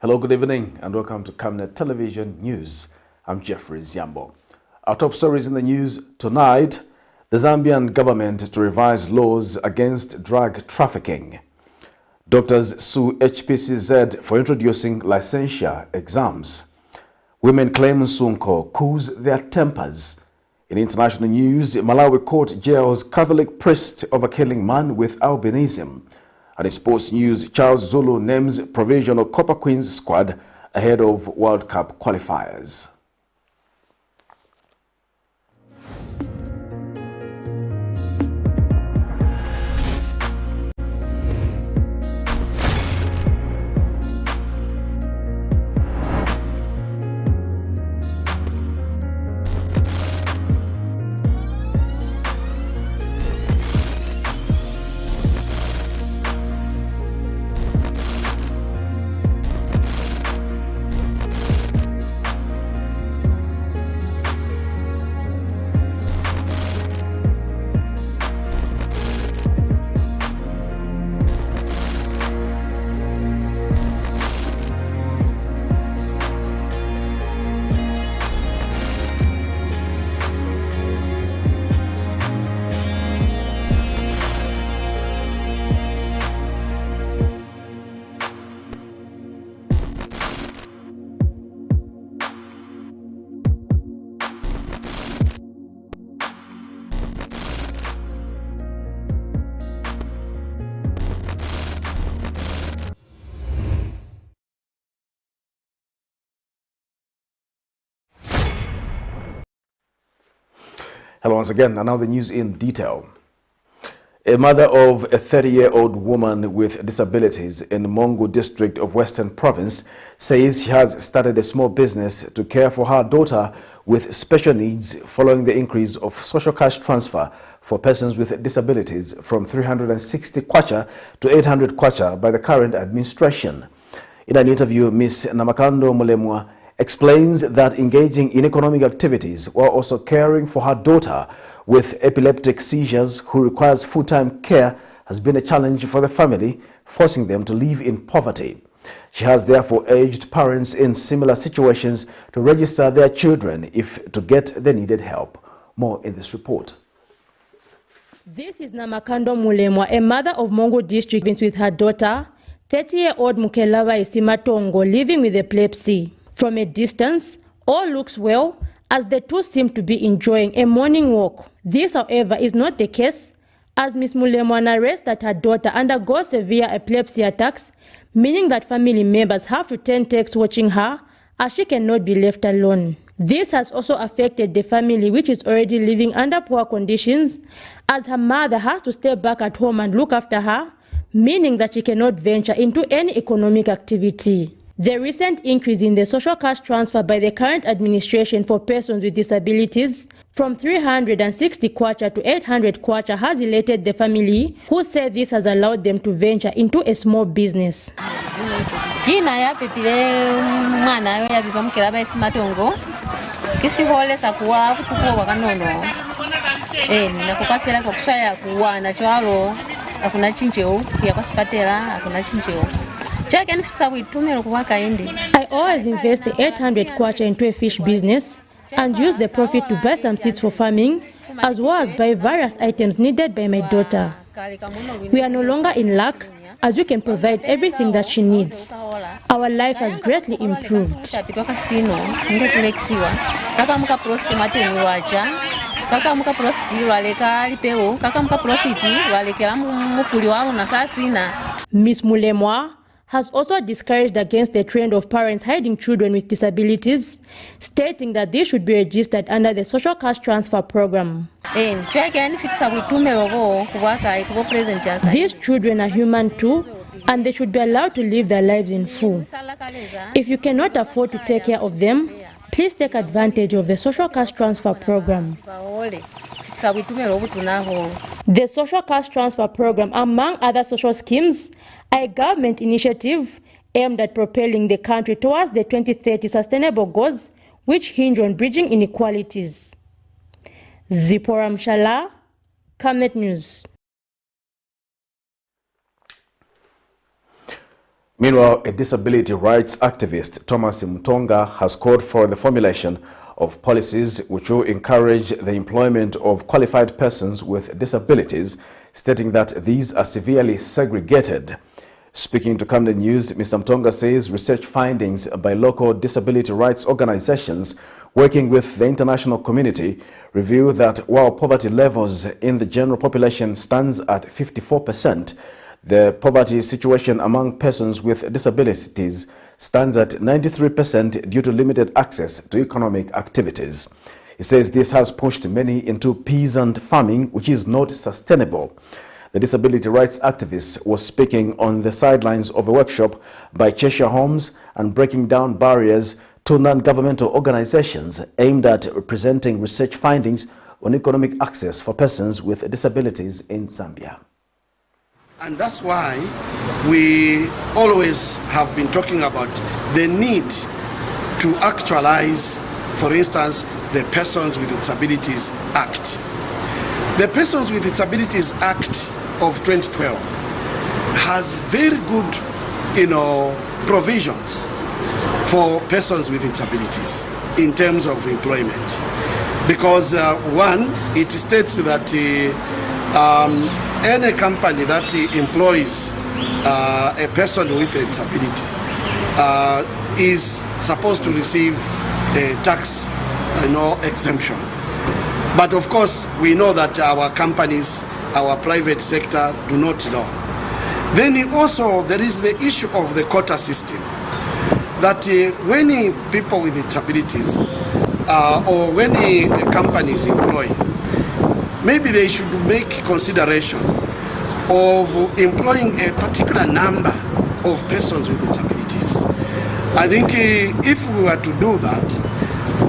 Hello, good evening, and welcome to Camnet Television News. I'm Jeffrey Ziambo. Our top stories in the news tonight: the Zambian government to revise laws against drug trafficking. Doctors sue HPCZ for introducing licensure exams. Women claim NSUNKO cools their tempers. In international news, Malawi court jails Catholic priest over killing man with albinism. And in sports news, Charles ZULU names provisional Copper Queens squad ahead of World Cup qualifiers. Hello once again, and now the news in detail. A mother of a 30-year-old woman with disabilities in Mongo district of Western Province says she has started a small business to care for her daughter with special needs following the increase of social cash transfer for persons with disabilities from 360 kwacha to 800 kwacha by the current administration. In an interview, Ms. Namakando Mulemwa explains that engaging in economic activities while also caring for her daughter with epileptic seizures who requires full-time care has been a challenge for the family, forcing them to live in poverty. She has therefore urged parents in similar situations to register their children to get the needed help. More in this report. This is Namakando Mulemwa, a mother of Mongo district with her daughter, 30-year-old Mukelawa Isimatongo, living with epilepsy. From a distance, all looks well as the two seem to be enjoying a morning walk. This, however, is not the case as Ms. Mulemwa narrates that her daughter undergoes severe epilepsy attacks, meaning that family members have to turn takes watching her as she cannot be left alone. This has also affected the family, which is already living under poor conditions, as her mother has to stay back at home and look after her, meaning that she cannot venture into any economic activity. The recent increase in the social cash transfer by the current administration for persons with disabilities from 360 kwacha to 800 kwacha has elated the family, who say this has allowed them to venture into a small business. I always invest the 800 kwacha into a fish business and use the profit to buy some seeds for farming, as well as buy various items needed by my daughter. We are no longer in lack, as we can provide everything that she needs. Our life has greatly improved. Ms. Mulemwa has also discouraged against the trend of parents hiding children with disabilities, stating that they should be registered under the social cash transfer program. These children are human too, and they should be allowed to live their lives in full. If you cannot afford to take care of them, please take advantage of the social cash transfer program. The social cash transfer program, among other social schemes, are a government initiative aimed at propelling the country towards the 2030 sustainable goals, which hinge on bridging inequalities. Zipporah Mshala, Camnet News. Meanwhile, a disability rights activist, Thomas Mtonga, has called for the formulation of policies which will encourage the employment of qualified persons with disabilities, stating that these are severely segregated. Speaking to Camnet News, Mr. Mtonga says research findings by local disability rights organizations working with the international community reveal that while poverty levels in the general population stands at 54%, the poverty situation among persons with disabilities stands at 93% due to limited access to economic activities. He says this has pushed many into peasant farming, which is not sustainable. The disability rights activist was speaking on the sidelines of a workshop by Cheshire Homes and breaking down barriers to non-governmental organizations aimed at presenting research findings on economic access for persons with disabilities in Zambia. And that's why we always have been talking about the need to actualize, for instance, the Persons with Disabilities Act. The Persons with Disabilities Act of 2012 has very good, provisions for persons with disabilities in terms of employment. Because one, it states that any company that employs a person with a disability is supposed to receive a tax exemption. But of course, we know that our companies, our private sector do not know. Then also there is the issue of the quota system, that when people with disabilities or when companies employ, maybe they should make consideration of employing a particular number of persons with disabilities. I think if we were to do that,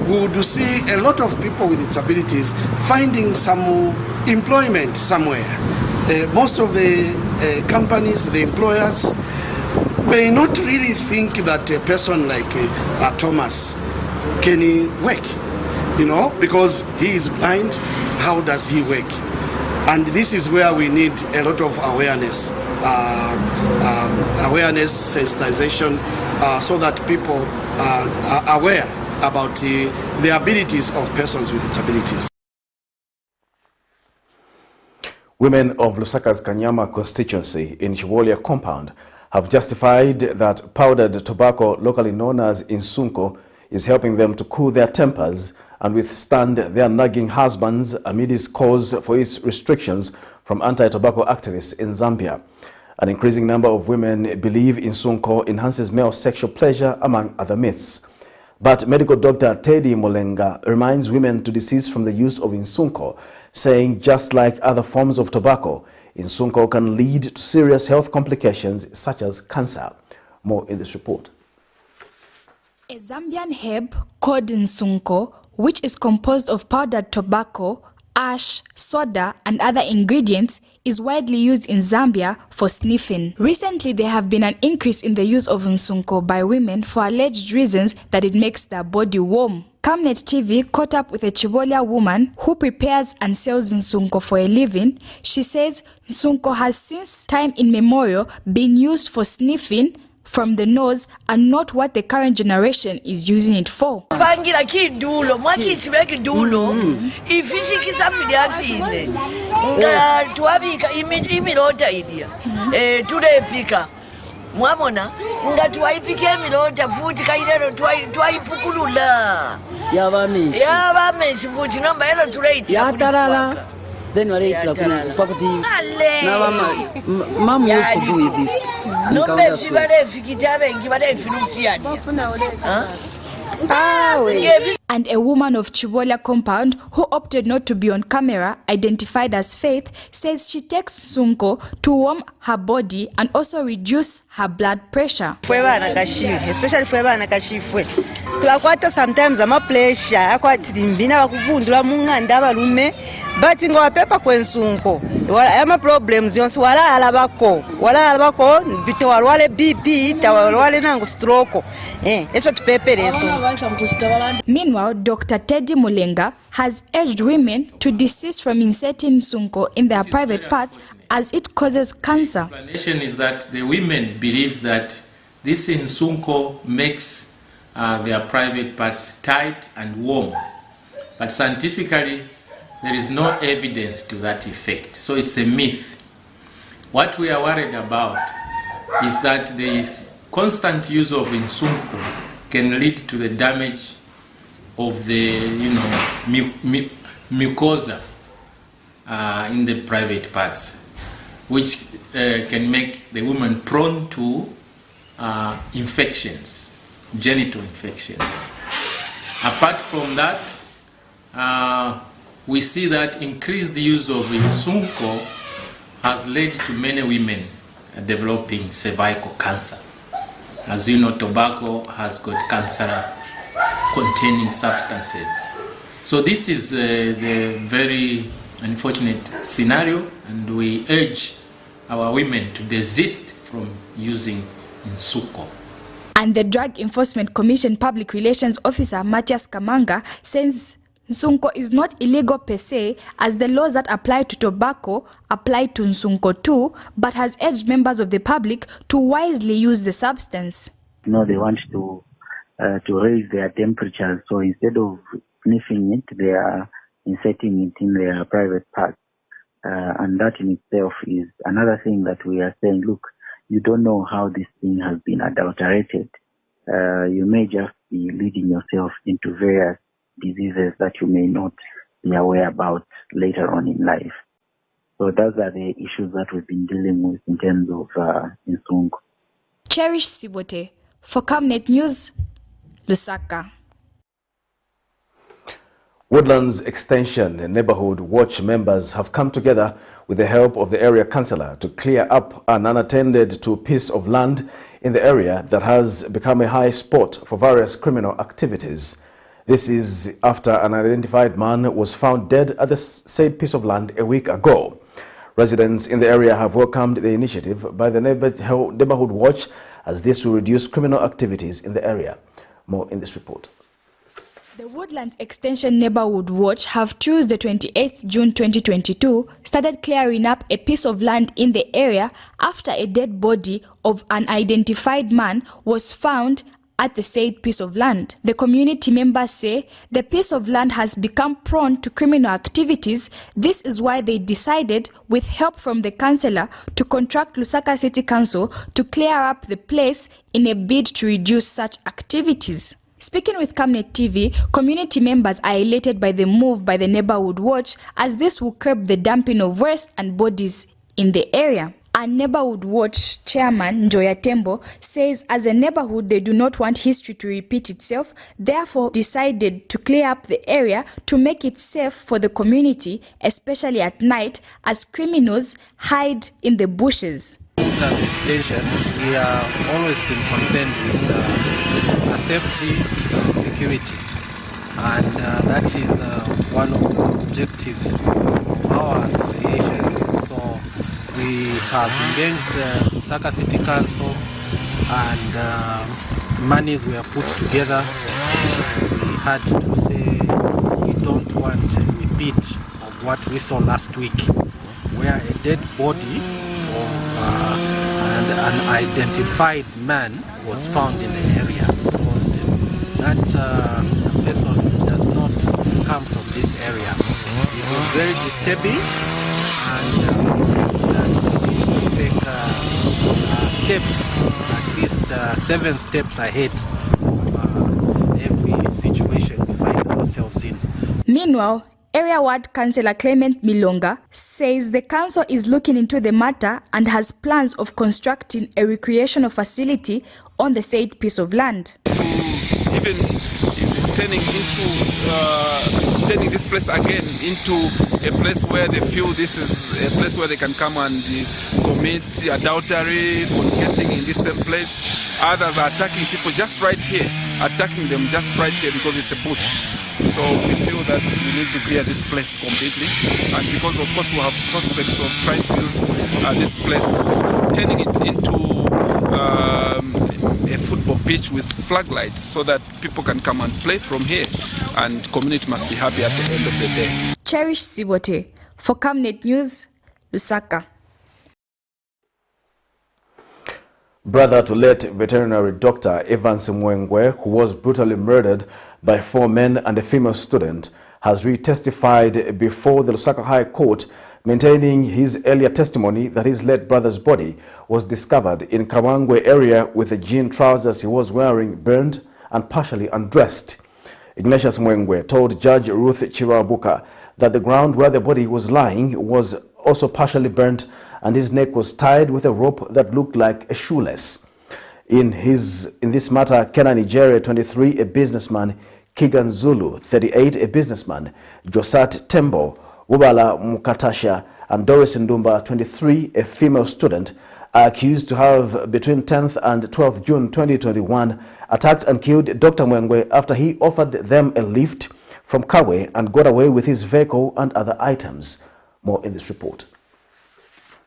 we would see a lot of people with disabilities finding some employment somewhere. Most of the companies, the employers, may not really think that a person like Thomas can work, because he is blind. How does he work? And this is where we need a lot of awareness, sensitization, so that people are aware about the abilities of persons with disabilities. Women of Lusaka's Kanyama constituency in Chiwolia compound have justified that powdered tobacco, locally known as NSUNKO, is helping them to cool their tempers and withstand their nagging husbands amid its calls for its restrictions from anti-tobacco activists in Zambia. An increasing number of women believe NSUNKO enhances male sexual pleasure, among other myths. But medical doctor Teddy Molenga reminds women to desist from the use of NSUNKO, saying just like other forms of tobacco, NSUNKO can lead to serious health complications such as cancer. More in this report. A Zambian herb called NSUNKO, which is composed of powdered tobacco, ash, soda, and other ingredients, is widely used in Zambia for sniffing. Recently, there have been an increase in the use of NSUNKO by women for alleged reasons that it makes their body warm. Camnet TV caught up with a Chiwolia woman who prepares and sells NSUNKO for a living. She says NSUNKO has since time immemorial been used for sniffing from the nose and not what the current generation is using it for. Mwamona nga twaipike emilota futi kairero twaipukulula yabamishi futi nomba elo tuleiti yatalala then wale property na mom used to do this nombe sibale fikitabe ngibale finufiadi And a woman of Chiwolia compound who opted not to be on camera, identified as Faith, says she takes NSUNKO to warm her body and also reduce her blood pressure. Especially for bana kashifwe. Tulakwata sometimes ama pressure akwati dimbina bakuvundula munganda abalume but ngo pepa kwa NSUNKO. Ama problems yonse wala alabako bito walwale BP tawalwale nangu stroke. Echo tupepere NSUNKO. Meanwhile, Dr. Teddy Molenga has urged women to desist from inserting NSUNKO in their private parts as it causes cancer. The explanation is that the women believe that This NSUNKO makes their private parts tight and warm. But scientifically, there is no evidence to that effect. So it's a myth. What we are worried about is that the constant use of NSUNKO can lead to the damage of the mucosa in the private parts, which can make the woman prone to infections, genital infections. Apart from that, we see that increased use of NSUNKO has led to many women developing cervical cancer. As you know, tobacco has got cancer-containing substances. So this is the very unfortunate scenario, and we urge our women to desist from using NSUNKO. And the Drug Enforcement Commission Public Relations Officer Matthias Kamanga says NSUNKO is not illegal per se, as the laws that apply to tobacco apply to NSUNKO too, but has urged members of the public to wisely use the substance. They want to raise their temperatures, so instead of sniffing it, they are inserting it in their private parts. And that in itself is another thing that we are saying, look, you don't know how this thing has been adulterated. You may just be leading yourself into various diseases that you may not be aware about later on in life. So those are the issues that we've been dealing with in terms of NSUNKO. Cherish Sibote for Camnet News, Lusaka. Woodlands Extension and Neighborhood Watch members have come together with the help of the area councillor to clear up an unattended to piece of land in the area that has become a high spot for various criminal activities. This is after an identified man was found dead at the said piece of land a week ago. Residents in the area have welcomed the initiative by the Neighborhood Watch, as this will reduce criminal activities in the area. More in this report. The Woodlands Extension Neighborhood Watch have Tuesday 28 June 2022 started clearing up a piece of land in the area after a dead body of an unidentified man was found at the said piece of land. The community members say the piece of land has become prone to criminal activities. This is why they decided, with help from the councillor, to contract Lusaka City Council to clear up the place in a bid to reduce such activities. Speaking with Camnet TV, community members are elated by the move by the Neighborhood Watch, as this will curb the dumping of waste and bodies in the area. And Neighborhood Watch chairman Njoya Tembo says as a neighborhood they do not want history to repeat itself, therefore decided to clear up the area to make it safe for the community, especially at night, as criminals hide in the bushes. Woodlands Extension, we are always been concerned with safety and security, and that is one of the objectives of our association. So we have engaged the Lusaka City Council, and monies were put together. We had to say we don't want a repeat of what we saw last week, where a dead body of an unidentified man was found in the area. Because that person does not come from this area. It was very disturbing, and we take steps, at least 7 steps ahead of every situation we find ourselves in. Meanwhile, Area Ward Councillor Clement Milonga says the council is looking into the matter and has plans of constructing a recreational facility on the said piece of land. Even turning this place again into a place where they feel this is a place where they can come and commit adultery, fornicating in this same place. Others are attacking people just right here, attacking them just right here because it's a bush. So we feel that we need to clear this place completely, and because of course we have prospects of trying to use this place, turning it into a football pitch with flag lights so that people can come and play from here, and community must be happy at the end of the day. Cherish Sibote for Camnet News, Lusaka. Brother to late veterinary doctor Evans Mwengwe, who was brutally murdered by 4 men and a female student, has re-testified before the Lusaka High Court, maintaining his earlier testimony that his late brother's body was discovered in Kawangwe area with the jean trousers he was wearing burned and partially undressed. Ignatius Mwengwe told Judge Ruth Chirabuka that the ground where the body was lying was also partially burnt and his neck was tied with a rope that looked like a shoelace. In this matter, Kenan Nigeria, 23, a businessman, Kigan Zulu, 38, a businessman, Josat Tembo, Ubala Mukatasha, and Doris Ndumba, 23, a female student, are accused to have, between 10th and 12th June 2021, attacked and killed Dr. Mwengwe after he offered them a lift from Kawe and got away with his vehicle and other items. More in this report.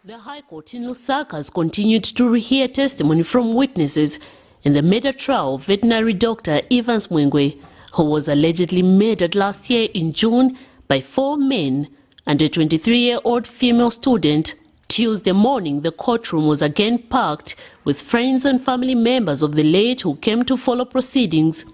The High Court in Lusaka has continued to rehear testimony from witnesses in the murder trial of veterinary doctor Evans Mwengwe, who was allegedly murdered last year in June by 4 men and a 23-year-old female student. Tuesday morning, the courtroom was again packed with friends and family members of the late who came to follow proceedings.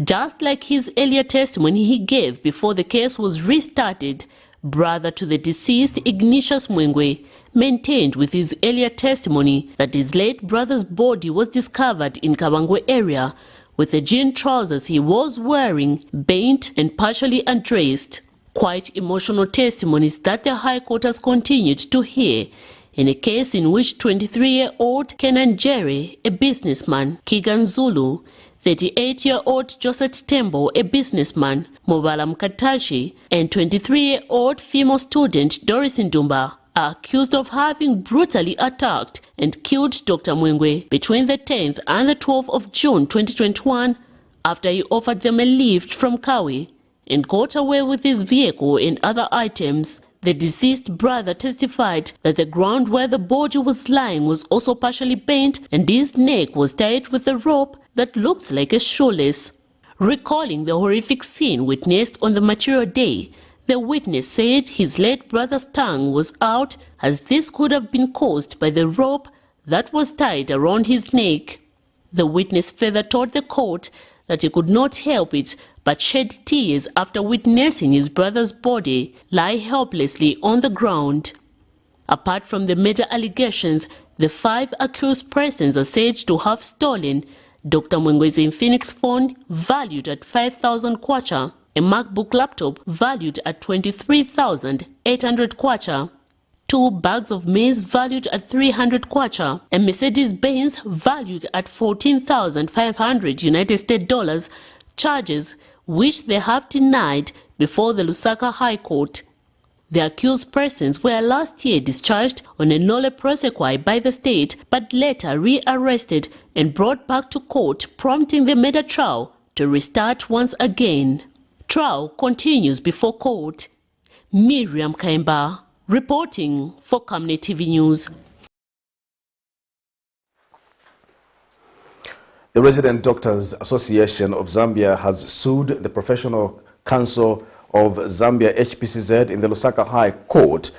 Just like his earlier testimony he gave before the case was restarted, brother to the deceased Ignatius Mwengwe maintained with his earlier testimony that his late brother's body was discovered in Kawangwe area with the jean trousers he was wearing bent and partially undressed. Quite emotional testimonies that the High Court has continued to hear in a case in which 23-year-old Kenan Jerry, a businessman, Kigan Zulu, 38-year-old Joseph Tembo, a businessman, Mobala Mkatashi, and 23-year-old female student Doris Ndumba are accused of having brutally attacked and killed Dr. Mwengwe between the 10th and the 12th of June 2021 after he offered them a lift from Kawe and got away with his vehicle and other items. The deceased brother testified that the ground where the body was lying was also partially bent and his neck was tied with a rope that looks like a shoelace. Recalling the horrific scene witnessed on the material day, the witness said his late brother's tongue was out as this could have been caused by the rope that was tied around his neck. The witness further told the court that he could not help it but shed tears after witnessing his brother's body lie helplessly on the ground. Apart from the murder allegations, the 5 accused persons are said to have stolen Dr. Mwengwe's Infinix phone valued at 5,000 kwacha, a MacBook laptop valued at 23,800 kwacha, 2 bags of maize valued at 300 kwacha, a Mercedes-Benz valued at 14,500 United States dollars, charges which they have denied before the Lusaka High Court. The accused persons were last year discharged on a nolle prosequi by the state, but later rearrested and brought back to court, prompting the murder trial to restart once again. Trial continues before court. Miriam Kaimba, reporting for Camnet TV News. The Resident Doctors Association of Zambia has sued the Professional Council of Zambia HPCZ in the Lusaka High Court,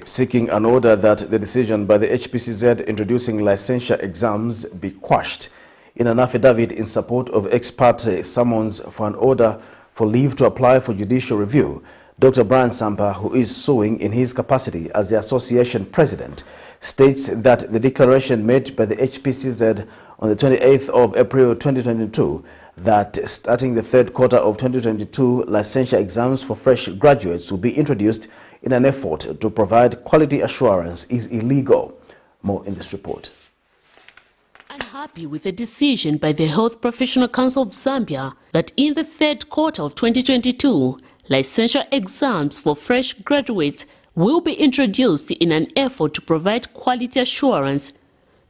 seeking an order that the decision by the HPCZ introducing licensure exams be quashed. In an affidavit in support of ex parte summons for an order for leave to apply for judicial review, Dr. Brian Sampa, who is suing in his capacity as the association president, states that the declaration made by the HPCZ on the 28th of April 2022 that starting the 3rd quarter of 2022, licensure exams for fresh graduates will be introduced in an effort to provide quality assurance is illegal. More in this report. Unhappy with the decision by the Health Professional Council of Zambia that in the 3rd quarter of 2022, licensure exams for fresh graduates will be introduced in an effort to provide quality assurance,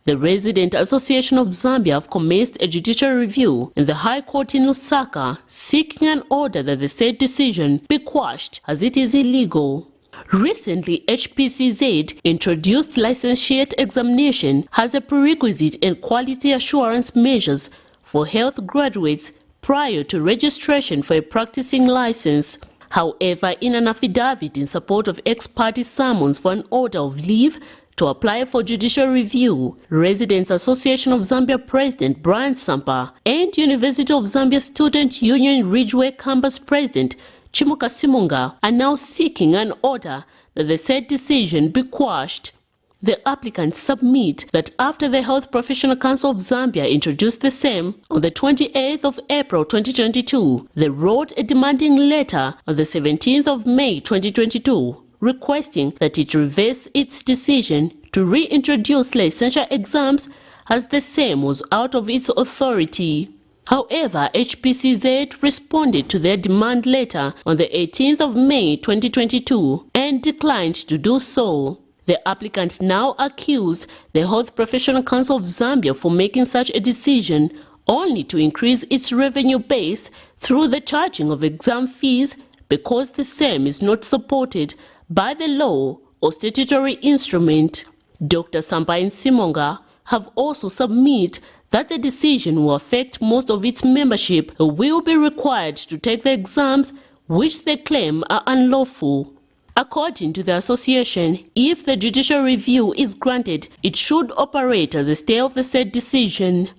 the Resident Association of Zambia have commenced a judicial review in the High Court in Lusaka, seeking an order that the said decision be quashed as it is illegal. Recently, HPCZ introduced licentiate examination as a prerequisite and quality assurance measures for health graduates prior to registration for a practicing license. However, in an affidavit in support of ex parte summons for an order of leave to apply for judicial review, Residents Association of Zambia President Brian Sampa and University of Zambia Student Union Ridgeway Campus President Chimuka Simunga are now seeking an order that the said decision be quashed. The applicants submit that after the Health Professional Council of Zambia introduced the same on the 28th of April 2022, they wrote a demanding letter on the 17th of May 2022, requesting that it reverse its decision to reintroduce licensure exams as the same was out of its authority. However, HPCZ responded to their demand letter on the 18th of May 2022 and declined to do so. The applicants now accuse the Health Professional Council of Zambia for making such a decision only to increase its revenue base through the charging of exam fees because the same is not supported by the law or statutory instrument. Dr. Sampa and Simunga have also submitted that the decision will affect most of its membership who will be required to take the exams which they claim are unlawful. According to the association, if the judicial review is granted, it should operate as a stay of the said decision.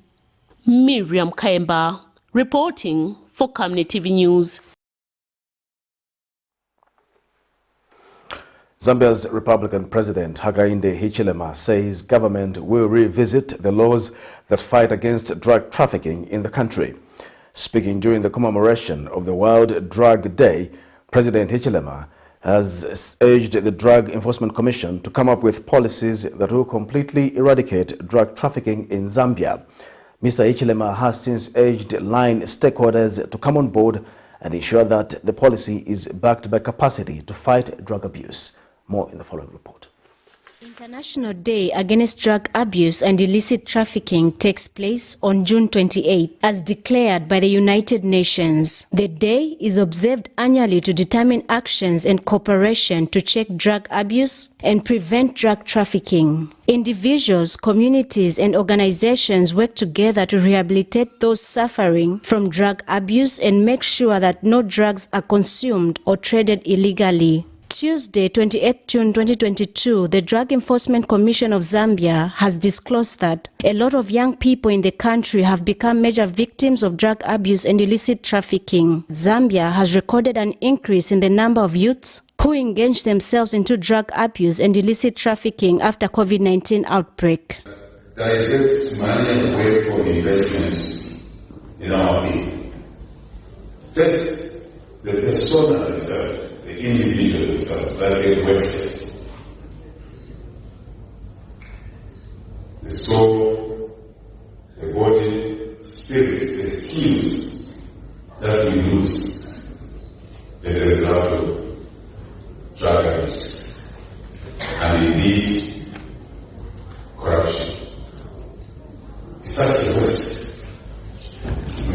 Miriam Kaemba, reporting for Camnet TV News. Zambia's Republican President Hakainde Hichilema says government will revisit the laws that fight against drug trafficking in the country. Speaking during the commemoration of the World Drug Day, President Hichilema has urged the Drug Enforcement Commission to come up with policies that will completely eradicate drug trafficking in Zambia. Mr. Hichilema has since urged line stakeholders to come on board and ensure that the policy is backed by capacity to fight drug abuse. More in the following report. International Day Against Drug Abuse and Illicit Trafficking takes place on June 28, as declared by the United Nations. The day is observed annually to determine actions and cooperation to check drug abuse and prevent drug trafficking. Individuals, communities, and organizations work together to rehabilitate those suffering from drug abuse and make sure that no drugs are consumed or traded illegally. Tuesday, 28 June 2022, the Drug Enforcement Commission of Zambia has disclosed that a lot of young people in the country have become major victims of drug abuse and illicit trafficking. Zambia has recorded an increase in the number of youths who engage themselves into drug abuse and illicit trafficking after COVID-19 outbreak. Diverts money away from investment in our people. First, the persona itself. The individual itself, that get wasted. The soul, the body, spirit, the skills that we lose as a result of drug abuse and indeed corruption. It's such a waste.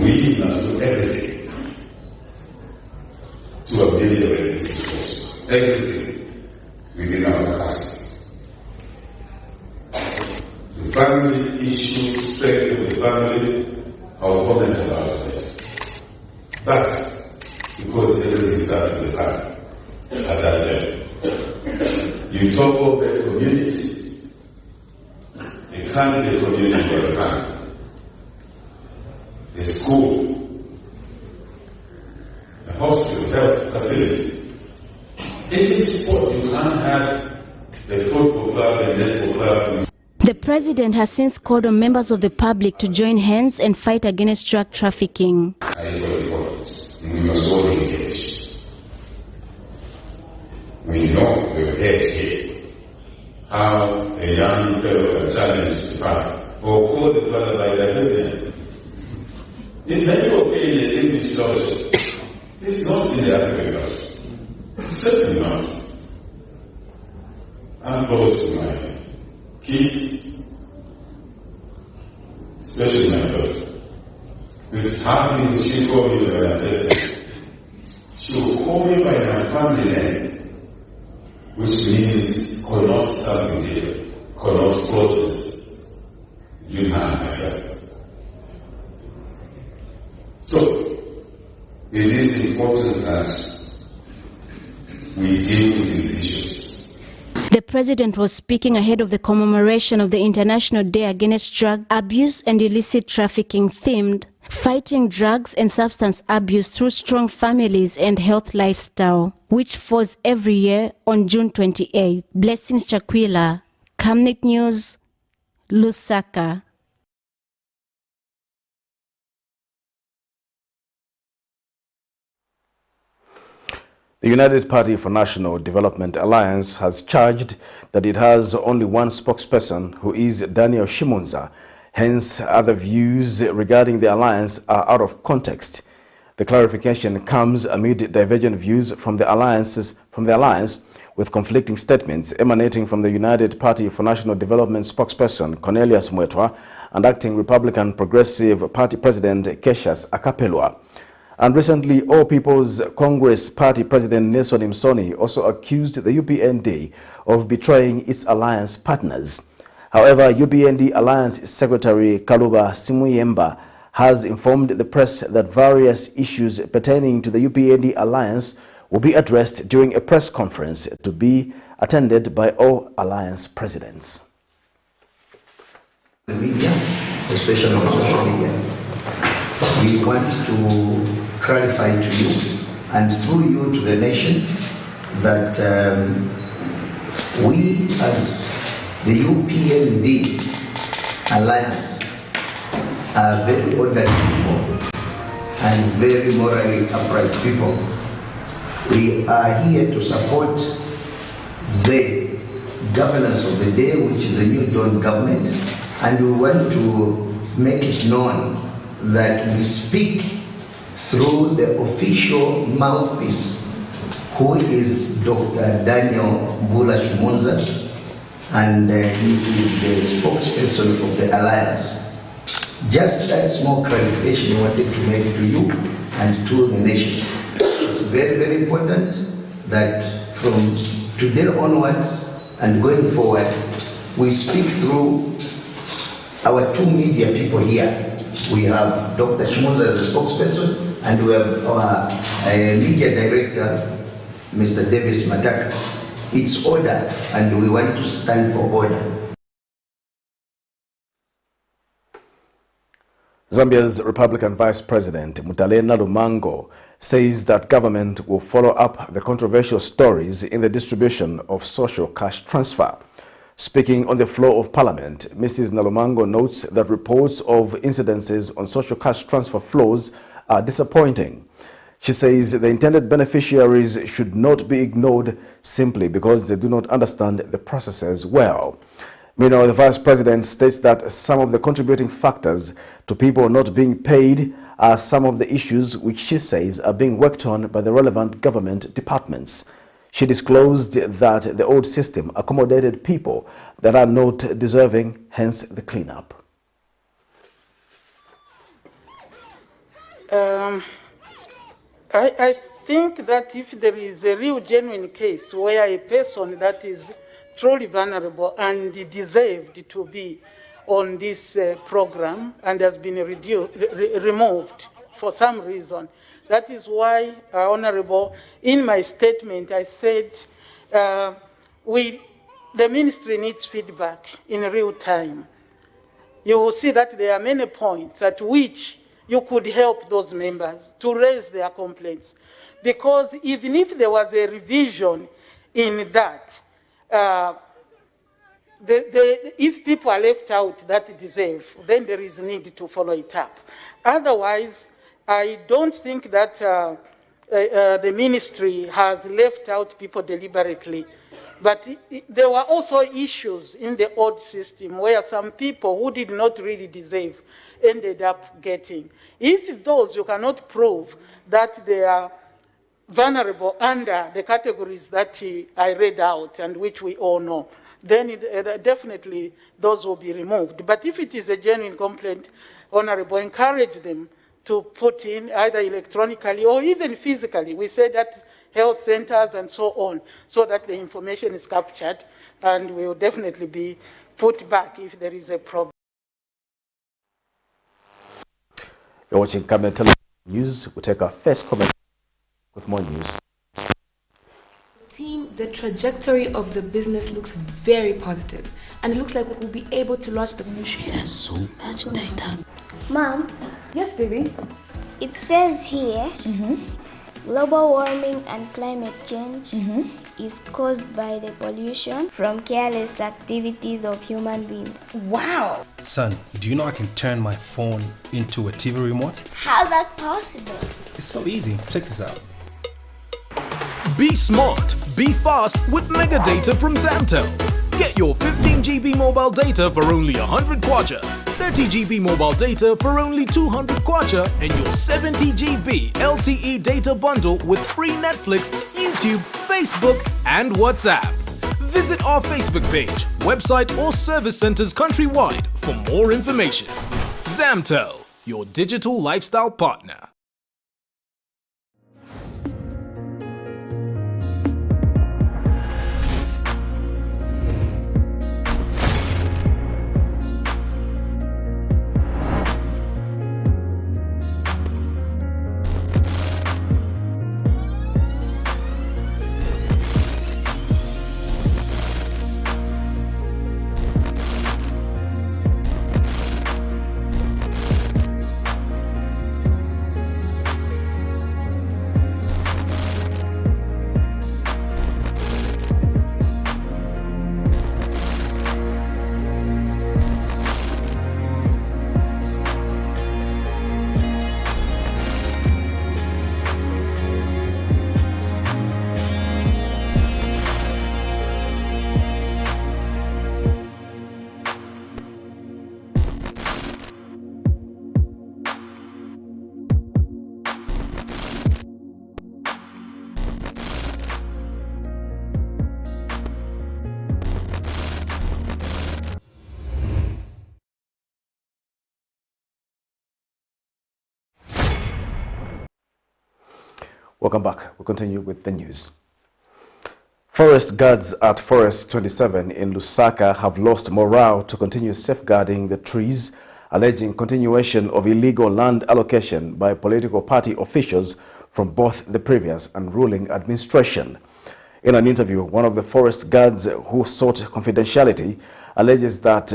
We must do everything to ameliorate this situation. Everything within our capacity. The family issue, strength of the family, our comment about it. But, because everything starts with the family, at that level. You talk of the community, it can't be a community or a family. The school, the hospital, health facility. In this sport, you can't have the football club and netball club. The president has since called on members of the public to join hands and fight against drug trafficking. We must all engage. We know we've heard here how a young fellow can challenge the father or call the father by their president. In many opinions, English laws, it's not in the African laws. Certainly not. I'm close to my kids, especially my daughter. With happening, she called me by my president. She will call me by my family name, which means connotes something different, connotes closeness between her and myself. So, it is important that we deal with these issues. The president was speaking ahead of the commemoration of the International Day Against Drug Abuse and Illicit Trafficking themed Fighting Drugs and Substance Abuse Through Strong Families and Health Lifestyle, which falls every year on June 28th. Blessings Chakwila, Camnet News, Lusaka. The United Party for National Development Alliance has charged that it has only one spokesperson, who is Daniel Shimunza. Hence, other views regarding the alliance are out of context. The clarification comes amid divergent views from the alliance, with conflicting statements emanating from the United Party for National Development spokesperson Cornelius Mwetwa and acting Republican Progressive Party President Keshas Akapelwa. And recently, All People's Congress Party President Nelson Msoni also accused the UPND of betraying its alliance partners. However, UPND Alliance Secretary Kaluba Simuyemba has informed the press that various issues pertaining to the UPND Alliance will be addressed during a press conference to be attended by all alliance presidents. The media, especially on social media, we want to clarify to you and through you to the nation that we as the UPND Alliance are very orderly people and very morally upright people. We are here to support the governance of the day, which is the New Dawn government, and we want to make it known that we speak through the official mouthpiece, who is Dr. Daniel Mvula Shimunza, and he is the spokesperson of the Alliance. Just that small clarification we wanted to make to you and to the nation. It's very, very important that from today onwards and going forward, we speak through our two media people here. We have Dr. Shimunza as a spokesperson, and we have our media director, Mr. Davis Mataka. It's order, and we want to stand for order. Zambia's Republican Vice President Mutalena Lumango says that government will follow up the controversial stories in the distribution of social cash transfer. Speaking on the floor of Parliament, Mrs. Nalumango notes that reports of incidences on social cash transfer flows are disappointing. She says the intended beneficiaries should not be ignored simply because they do not understand the processes well. Meanwhile, the Vice President states that some of the contributing factors to people not being paid are some of the issues which she says are being worked on by the relevant government departments. She disclosed that the old system accommodated people that are not deserving, hence the cleanup. I think that if there is a real genuine case where a person that is truly vulnerable and deserved to be on this program and has been removed for some reason, that is why, Honorable, in my statement I said the ministry needs feedback in real time. You will see that there are many points at which you could help those members to raise their complaints. Because even if there was a revision in that, if people are left out that deserve, then there is need to follow it up. Otherwise, I don't think that the ministry has left out people deliberately. But there were also issues in the old system where some people who did not really deserve ended up getting. If those you cannot prove that they are vulnerable under the categories that I read out and which we all know, then definitely those will be removed. But if it is a genuine complaint, Honorable, encourage them to put in either electronically or even physically. We say that health centers and so on, so that the information is captured and will definitely be put back if there is a problem. You're watching Camnet News. We'll take our first comment with more news. Team, the trajectory of the business looks very positive, and it looks like we'll be able to launch the ministry. Has so much data. Mom. Yes, baby. It says here, global warming and climate change is caused by the pollution from careless activities of human beings. Wow! Son, do you know I can turn my phone into a TV remote? How's that possible? It's so easy. Check this out. Be smart, be fast with mega data from Zamtel. Get your 15 GB mobile data for only 100 kwacha, 30 GB mobile data for only 200 kwacha, and your 70 GB LTE data bundle with free Netflix, YouTube, Facebook, and WhatsApp. Visit our Facebook page, website, or service centers countrywide for more information. Zamtel, your digital lifestyle partner. Welcome back. We continue with the news. Forest guards at Forest 27 in Lusaka have lost morale to continue safeguarding the trees, alleging continuation of illegal land allocation by political party officials from both the previous and ruling administration. In an interview, one of the forest guards who sought confidentiality alleges that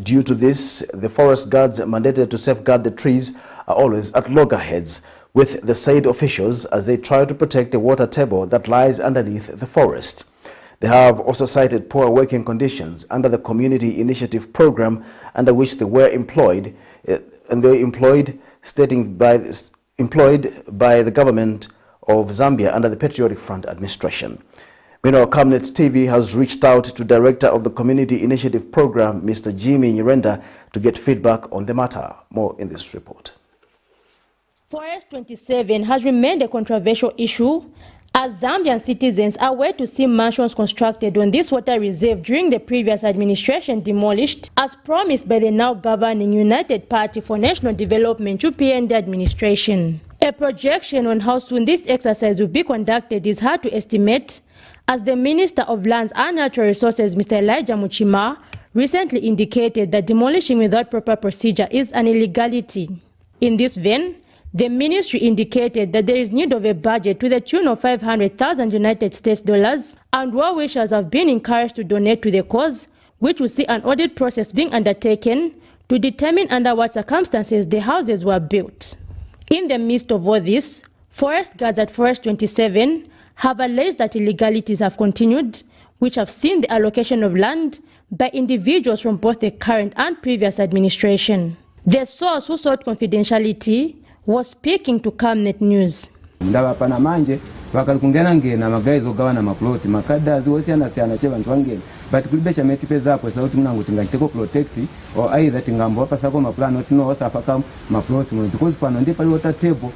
due to this, the forest guards mandated to safeguard the trees are always at loggerheads with the said officials as they try to protect the water table that lies underneath the forest. They have also cited poor working conditions under the community initiative program under which they were employed, employed by the government of Zambia under the Patriotic Front administration. Meanwhile, Camnet TV has reached out to Director of the Community Initiative Program, Mr. Jimmy Nyirenda, to get feedback on the matter. More in this report. Forest 27 has remained a controversial issue as Zambian citizens are waiting to see mansions constructed on this water reserve during the previous administration demolished as promised by the now governing United Party for National Development UPND administration. A projection on how soon this exercise will be conducted is hard to estimate, as the Minister of Lands and Natural Resources, Mr. Elijah Muchima, recently indicated that demolishing without proper procedure is an illegality. In this vein, the ministry indicated that there is need of a budget to the tune of 500,000 United States dollars, and well-wishers have been encouraged to donate to the cause, which will see an audit process being undertaken to determine under what circumstances the houses were built. In the midst of all this, forest guards at Forest 27 have alleged that illegalities have continued, which have seen the allocation of land by individuals from both the current and previous administration. The source who sought confidentiality was speaking to Camnet News. Ndabapana manje vakalukungena ngena magaizo gawana maploti makadazi wosiana siana che vantu vangena but kulibesha metipeza hapo sauti mnangu tingachiteko protect or either tingambo hapa sako maplano tino wasafaka maploti mwe because pano ndi pali water table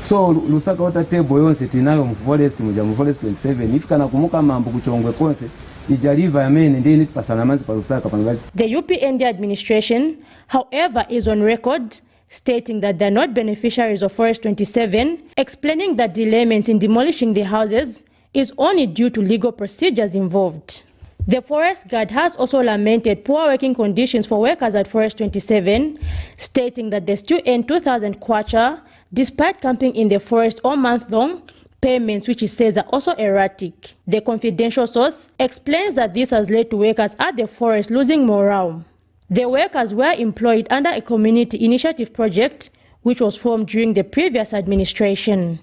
so Lusaka water table yonse tinayo mu forest muja mu forest 27 ifika kumuka mambo kuchongwe konse ijaliva yamene ndi pasana manzi pa Lusaka pano. The UPND administration, however, is on record stating that they're not beneficiaries of Forest 27, explaining that delayment in demolishing the houses is only due to legal procedures involved. The forest guard has also lamented poor working conditions for workers at Forest 27, stating that they still earn 2,000 kwacha despite camping in the forest all month long, Payments which he says are also erratic. The confidential source explains that this has led to workers at the forest losing morale. The workers were employed under a community initiative project which was formed during the previous administration.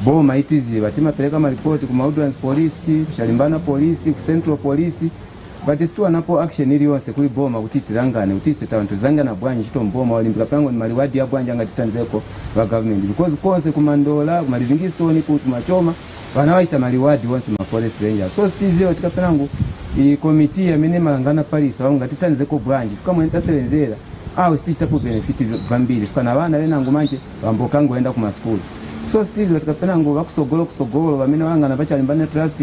Boma itizi batima peleka maripoti ku Maudlands Police, Shalimbana Police, Central Police, but istu anapo action ili yonse kuli boma kutitirangane utise tawantu zanga na bwanji chito mboma walimbika pango ni maliwadi ya bwanji anga titanzeko wa government because konse kumandola kumalivingi stone kutu machoma wanawaita maliwadi wonse ma forest ranger so stizio tikapango i committee ya minema ngana Paris wanga titanzeko bwanji fika mwenta selenzera au stista po benefit vambili fika na wana wena ngumanje wambokango enda kuma school. So still watikapenango bakusogolo bamene wangana bachalimbane trust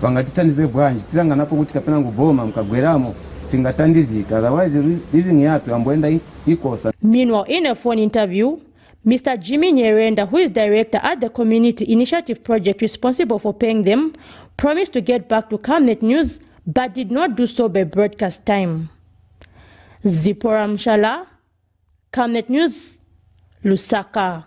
wangatitanize bwanji tiranganapo kuti kapenango boma mkagweramo tingatandizika otherwise living yatu amboenda ikosa. Meanwhile, in a phone interview, Mr. Jimmy Nyerenda, who is director at the community initiative project responsible for paying them, promised to get back to Camnet News but did not do so by broadcast time. Zipora Mshala, Camnet News, Lusaka.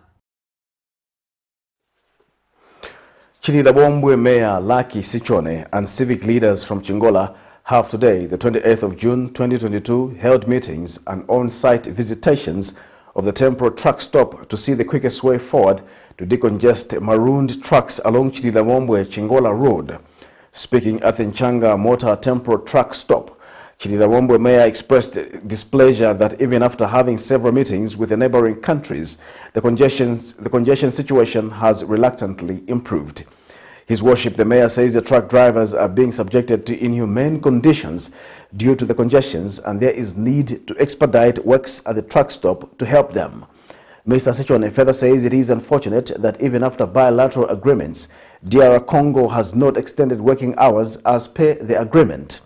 Chililabombwe Mayor Lucky Sichone and civic leaders from Chingola have today, the 28th of June 2022, held meetings and on-site visitations of the temporary truck stop to see the quickest way forward to decongest marooned trucks along Chililabombwe Chingola Road. Speaking at the Nchanga Motor Temporary Truck Stop, Chililabombwe Mayor expressed displeasure that even after having several meetings with the neighboring countries, the congestion situation has reluctantly improved. His Worship, the Mayor, says the truck drivers are being subjected to inhumane conditions due to the congestions and there is need to expedite works at the truck stop to help them. Mr. Sichone further says it is unfortunate that even after bilateral agreements, DR Congo has not extended working hours as per the agreement.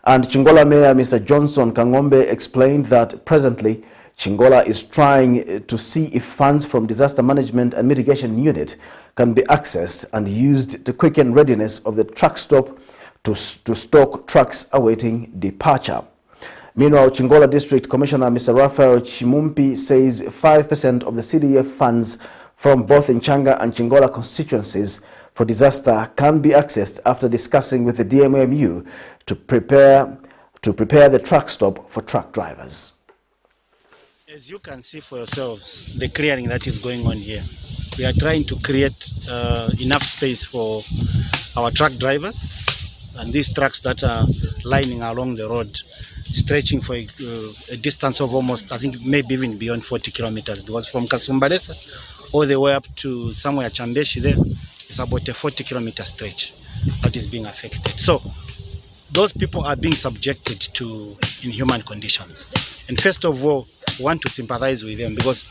And Chingola Mayor Mr. Johnson Kangombe explained that presently Chingola is trying to see if funds from Disaster Management and Mitigation Unit can be accessed and used to quicken readiness of the truck stop to stock trucks awaiting departure. Meanwhile, Chingola District Commissioner Mr. Raphael Chimumpi says 5% of the CDF funds from both Nchanga and Chingola constituencies for disaster can be accessed after discussing with the DMMU to prepare the truck stop for truck drivers. As you can see for yourselves, the clearing that is going on here, we are trying to create enough space for our truck drivers and these trucks that are lining along the road, stretching for a distance of almost, I think maybe even beyond 40 kilometers, because from Kasumbalesa all the way up to somewhere Chambeshi there, it's about a 40-kilometer stretch that is being affected. So those people are being subjected to inhuman conditions. And first of all, we want to sympathize with them because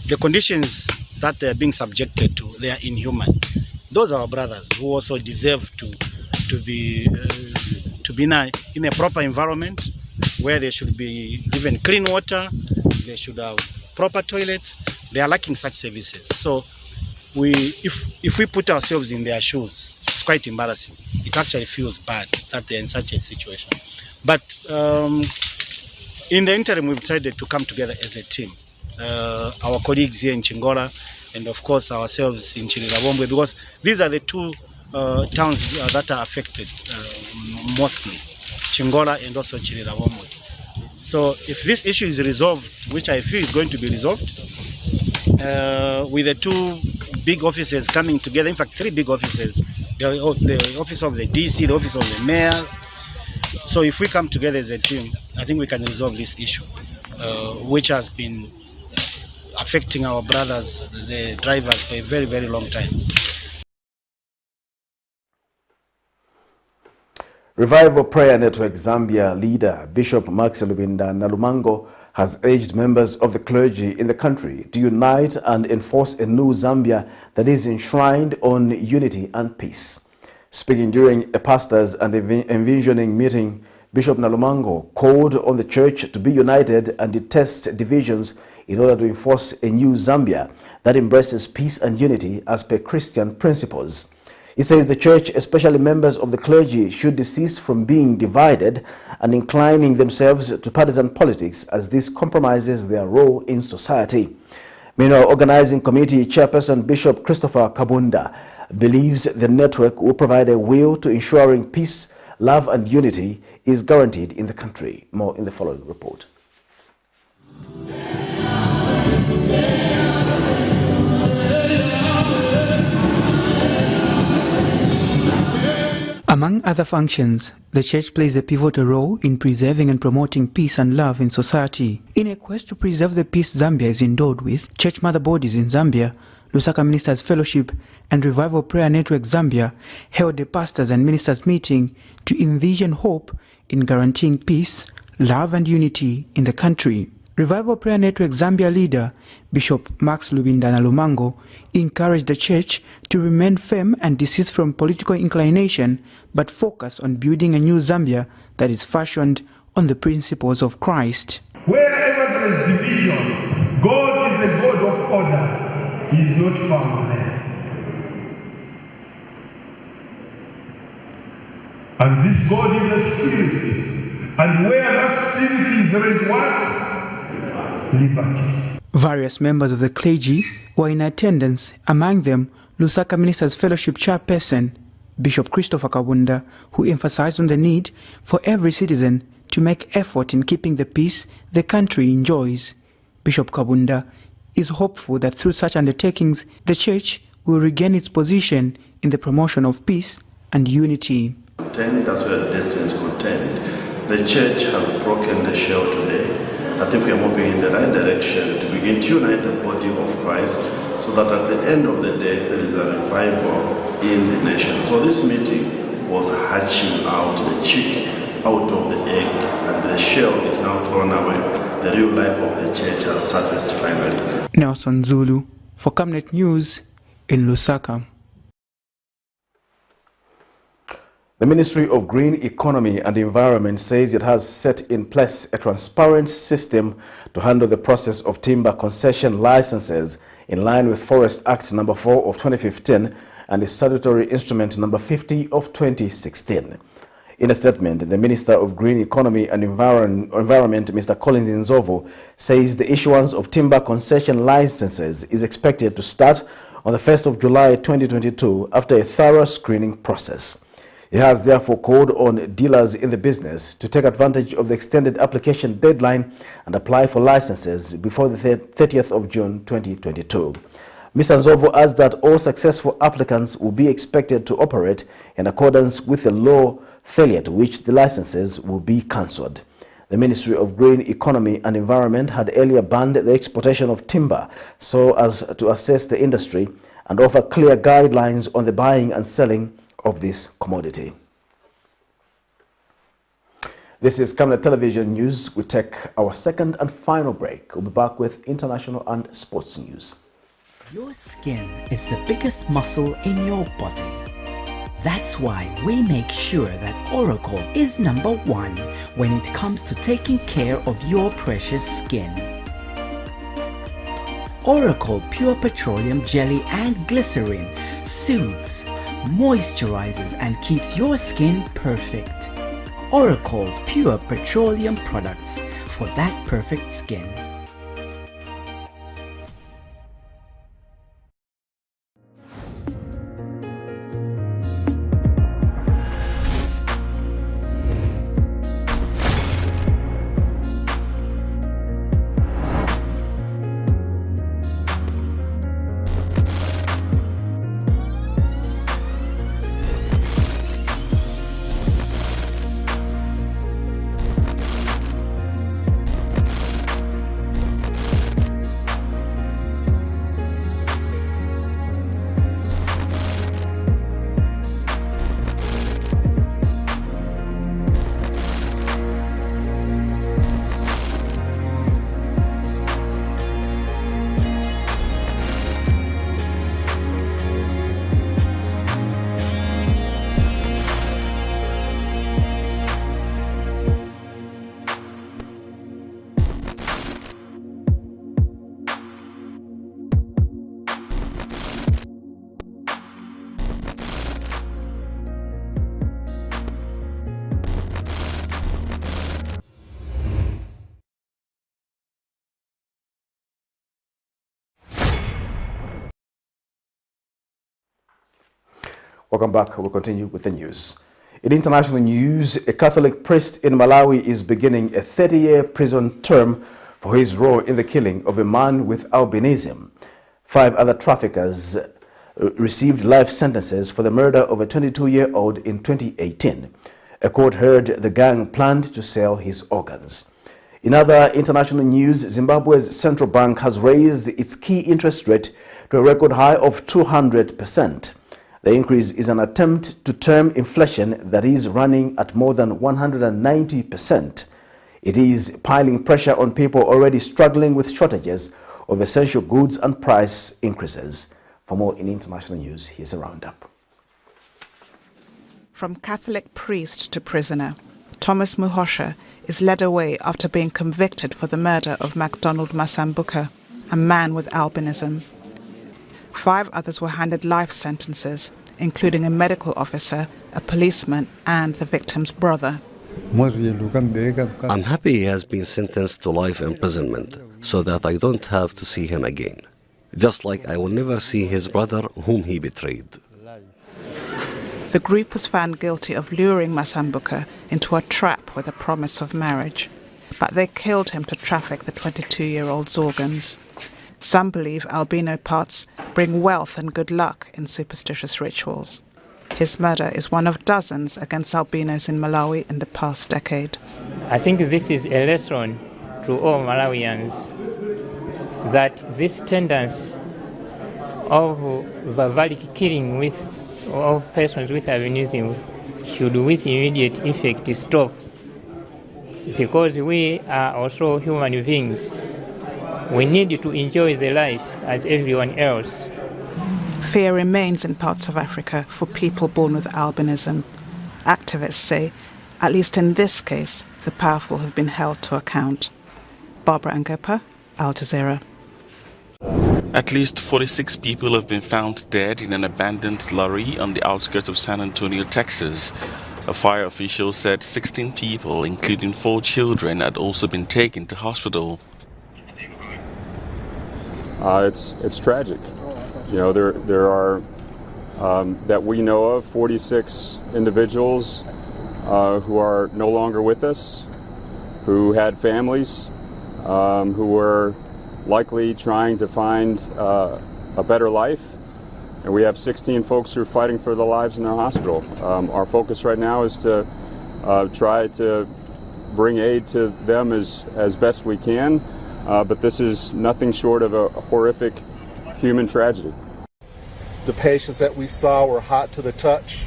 the conditions that they are being subjected to, they are inhuman. Those are our brothers who also deserve to be in a proper environment where they should be given clean water, they should have proper toilets. They are lacking such services. So if we put ourselves in their shoes, it's quite embarrassing. It actually feels bad that they're in such a situation. But in the interim, we've decided to come together as a team. Our colleagues here in Chingola and of course ourselves in Chililabombwe, because these are the two towns that are affected mostly, Chingola and also Chililabombwe. So if this issue is resolved, which I feel is going to be resolved, with the two big offices coming together, in fact 3 big offices, the office of the DC, the office of the mayors. So if we come together as a team, I think we can resolve this issue, which has been affecting our brothers, the drivers, for a very, very long time. Revival Prayer Network Zambia leader Bishop Max Lubinda Nalumango has urged members of the clergy in the country to unite and enforce a new Zambia that is enshrined on unity and peace. Speaking during a pastors and envisioning meeting, Bishop Nalumango called on the church to be united and detest divisions in order to enforce a new Zambia that embraces peace and unity as per Christian principles. He says the church, especially members of the clergy, should desist from being divided and inclining themselves to partisan politics as this compromises their role in society. Meanwhile, Organizing Committee Chairperson Bishop Christopher Kabunda believes the network will provide a will to ensuring peace, love and unity is guaranteed in the country. More in the following report. Among other functions, the church plays a pivotal role in preserving and promoting peace and love in society. In a quest to preserve the peace Zambia is endowed with, church mother bodies in Zambia, Lusaka Ministers Fellowship and Revival Prayer Network Zambia held a pastors and ministers meeting to envision hope in guaranteeing peace, love and unity in the country. Revival Prayer Network Zambia leader, Bishop Max Lubindana Lumango, encouraged the church to remain firm and desist from political inclination, but focus on building a new Zambia that is fashioned on the principles of Christ. Wherever there is division, God is a God of order. He is not found there. And this God is a spirit. And where that spirit is, there is what? Liberty. Various members of the clergy were in attendance, among them Lusaka Ministers Fellowship Chairperson Bishop Christopher Kabunda, who emphasized on the need for every citizen to make effort in keeping the peace the country enjoys. Bishop Kabunda is hopeful that through such undertakings, the church will regain its position in the promotion of peace and unity. That's where the destiny is contained. The church has broken the shell today. I think we are moving in the right direction to begin to unite the body of Christ so that at the end of the day there is a revival in the nation. So this meeting was hatching out the chick out of the egg, and the shell is now thrown away. The real life of the church has surfaced finally. Nelson Zulu for Camnet News in Lusaka. The Ministry of Green Economy and Environment says it has set in place a transparent system to handle the process of timber concession licenses in line with Forest Act No. 4 of 2015 and its statutory instrument No. 50 of 2016. In a statement, the Minister of Green Economy and Environment, Mr. Collins Nzovo, says the issuance of timber concession licenses is expected to start on the 1st of July 2022 after a thorough screening process. He has therefore called on dealers in the business to take advantage of the extended application deadline and apply for licenses before the 30th of June 2022. Mr. Nzovo adds that all successful applicants will be expected to operate in accordance with the law, failure to which the licenses will be cancelled. The Ministry of Green Economy and Environment had earlier banned the exportation of timber so as to assess the industry and offer clear guidelines on the buying and selling of this commodity. This is Camnet Television News. We take our second and final break. We'll be back with international and sports news. Your skin is the biggest muscle in your body. That's why we make sure that Oracle is #1 when it comes to taking care of your precious skin. Oracle Pure Petroleum Jelly and Glycerin soothes, moisturizes and keeps your skin perfect. Oracle Pure Petroleum products for that perfect skin. Welcome back. We'll continue with the news. In international news, a Catholic priest in Malawi is beginning a 30-year prison term for his role in the killing of a man with albinism. 5 other traffickers received life sentences for the murder of a 22-year-old in 2018. A court heard the gang planned to sell his organs. In other international news, Zimbabwe's central bank has raised its key interest rate to a record high of 200%. The increase is an attempt to term inflation that is running at more than 190%. It is piling pressure on people already struggling with shortages of essential goods and price increases. For more in international news, here's a roundup. From Catholic priest to prisoner, Thomas Muhosha is led away after being convicted for the murder of MacDonald Masambuka, a man with albinism. 5 others were handed life sentences, including a medical officer, a policeman, and the victim's brother. I'm happy he has been sentenced to life imprisonment so that I don't have to see him again. Just like I will never see his brother whom he betrayed. The group was found guilty of luring Masambuka into a trap with a promise of marriage, but they killed him to traffic the 22-year-old's organs. Some believe albino parts bring wealth and good luck in superstitious rituals. His murder is one of dozens against albinos in Malawi in the past decade. I think this is a lesson to all Malawians that this tendency of barbaric killing of persons with albinism should with immediate effect stop, because we are also human beings. We need to enjoy the life as everyone else. Fear remains in parts of Africa for people born with albinism. Activists say, at least in this case, the powerful have been held to account. Barbara Angopa, Al Jazeera. At least 46 people have been found dead in an abandoned lorry on the outskirts of San Antonio, Texas. A fire official said 16 people, including 4 children, had also been taken to hospital. It's tragic. You know, there are, that we know of, 46 individuals who are no longer with us, who had families, who were likely trying to find a better life. And we have 16 folks who are fighting for their lives in our hospital. Our focus right now is to try to bring aid to them as best we can, but this is nothing short of a horrific human tragedy. The patients that we saw were hot to the touch.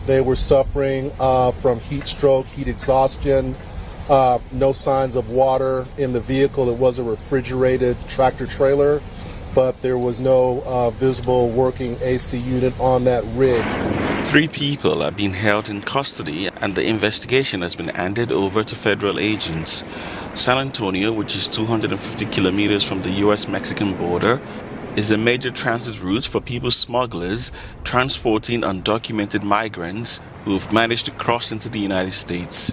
They were suffering from heat stroke, heat exhaustion, no signs of water in the vehicle. It was a refrigerated tractor trailer, but there was no visible working AC unit on that rig. 3 people are being held in custody and the investigation has been handed over to federal agents. San Antonio, which is 250 kilometers from the US-Mexican border, is a major transit route for people smugglers transporting undocumented migrants who have managed to cross into the United States.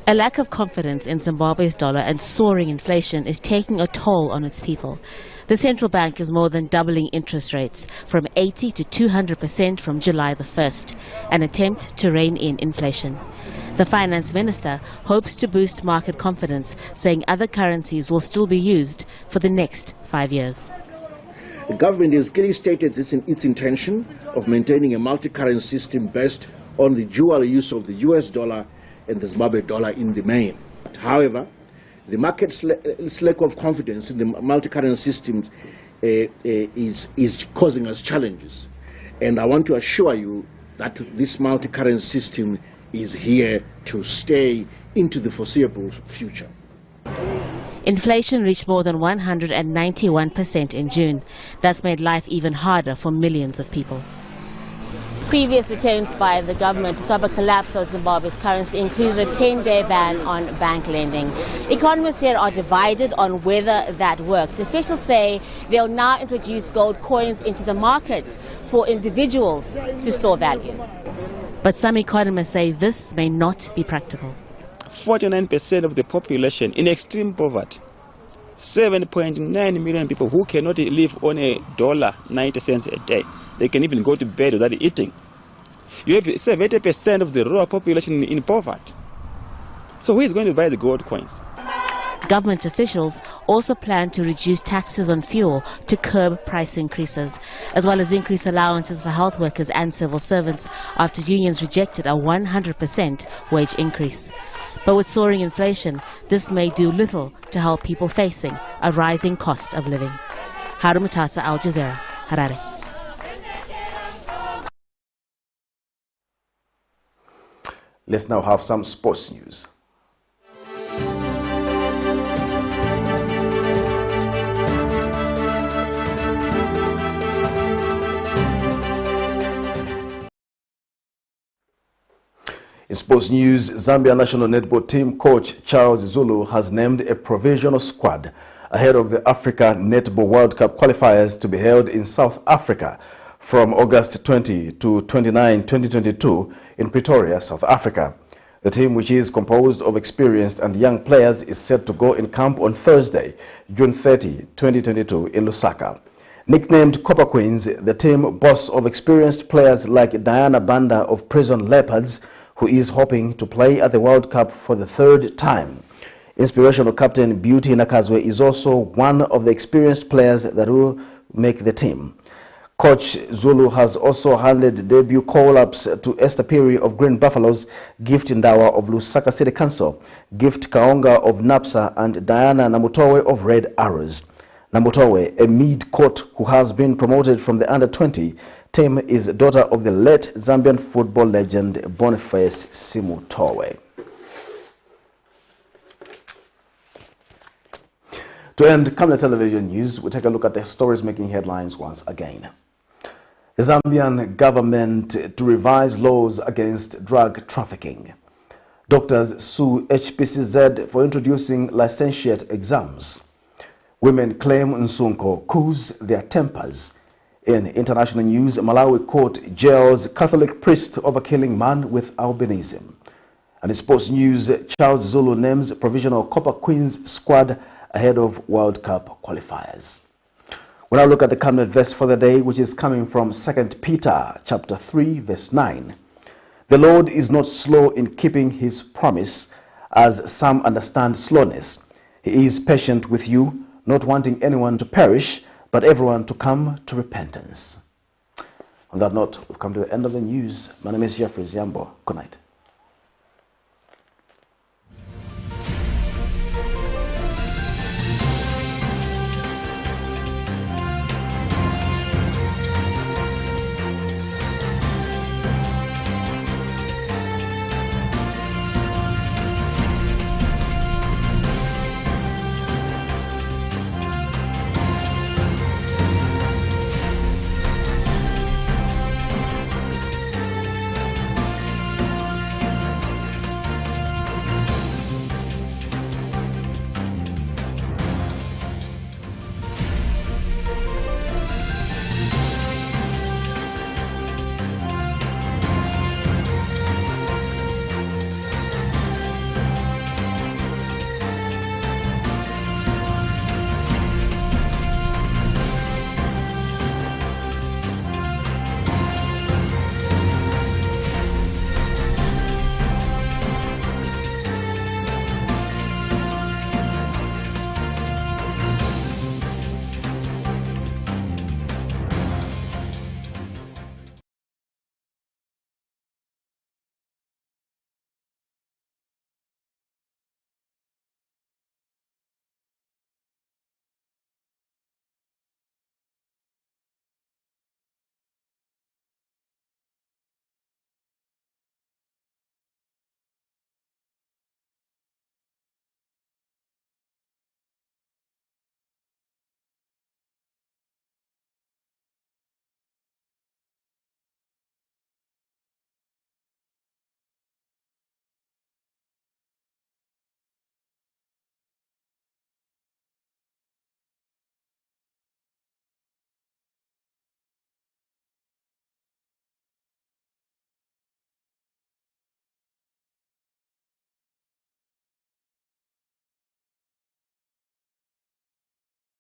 A lack of confidence in Zimbabwe's dollar and soaring inflation is taking a toll on its people. The central bank is more than doubling interest rates from 80 to 200% from July the 1st, an attempt to rein in inflation. The finance minister hopes to boost market confidence, saying other currencies will still be used for the next 5 years. The government has clearly stated its intention of maintaining a multi-currency system based on the dual use of the US dollar and the Zimbabwe dollar in the main. However, the market's lack of confidence in the multi-currency systems is causing us challenges. And I want to assure you that this multi-currency system is here to stay into the foreseeable future. Inflation reached more than 191% in June. That's made life even harder for millions of people. Previous attempts by the government to stop a collapse of Zimbabwe's currency included a 10-day ban on bank lending. Economists here are divided on whether that worked. Officials say they'll now introduce gold coins into the market for individuals to store value. But some economists say this may not be practical. 49% of the population in extreme poverty. 7.9 million people who cannot live on $1.90 a day. They can even go to bed without eating. You have 70% of the rural population in poverty. So who is going to buy the gold coins? Government officials also plan to reduce taxes on fuel to curb price increases, as well as increase allowances for health workers and civil servants after unions rejected a 100% wage increase. But with soaring inflation, this may do little to help people facing a rising cost of living. Haru Mutasa, Al Jazeera, Harare. Let's now have some sports news. In sports news, Zambia national netball team coach Charles Zulu has named a provisional squad ahead of the Africa Netball World Cup qualifiers to be held in South Africa from August 20 to 29, 2022 in Pretoria, South Africa. The team, which is composed of experienced and young players, is set to go in camp on Thursday, June 30, 2022 in Lusaka. Nicknamed Copper Queens, the team boasts of experienced players like Diana Banda of Prison Leopards, who is hoping to play at the World Cup for the third time. Inspirational captain Beauty Nakazwe is also one of the experienced players that will make the team. Coach Zulu has also handed debut call-ups to Esther Piri of Green Buffaloes, Gift Ndawa of Lusaka City Council, Gift Kaonga of NAPSA, and Diana Namutowe of Red Arrows. Namutowe, a mid-court who has been promoted from the under-20 team, is daughter of the late Zambian football legend Boniface Simutowe. To end Camnet television news, we take a look at the stories making headlines once again. The Zambian government to revise laws against drug trafficking. Doctors sue HPCZ for introducing licentiate exams. Women claim NSUNKO cools their tempers. In international news, Malawi court jails Catholic priest over killing man with albinism. And in sports news, Charles Zulu names provisional Copper Queens squad ahead of World Cup qualifiers. We now look at the Camnet verse for the day, which is coming from 2 Peter chapter 3, verse 9. The Lord is not slow in keeping his promise, as some understand slowness. He is patient with you, not wanting anyone to perish, but everyone to come to repentance. On that note, we've come to the end of the news. My name is Jeffrey Ziambo. Good night.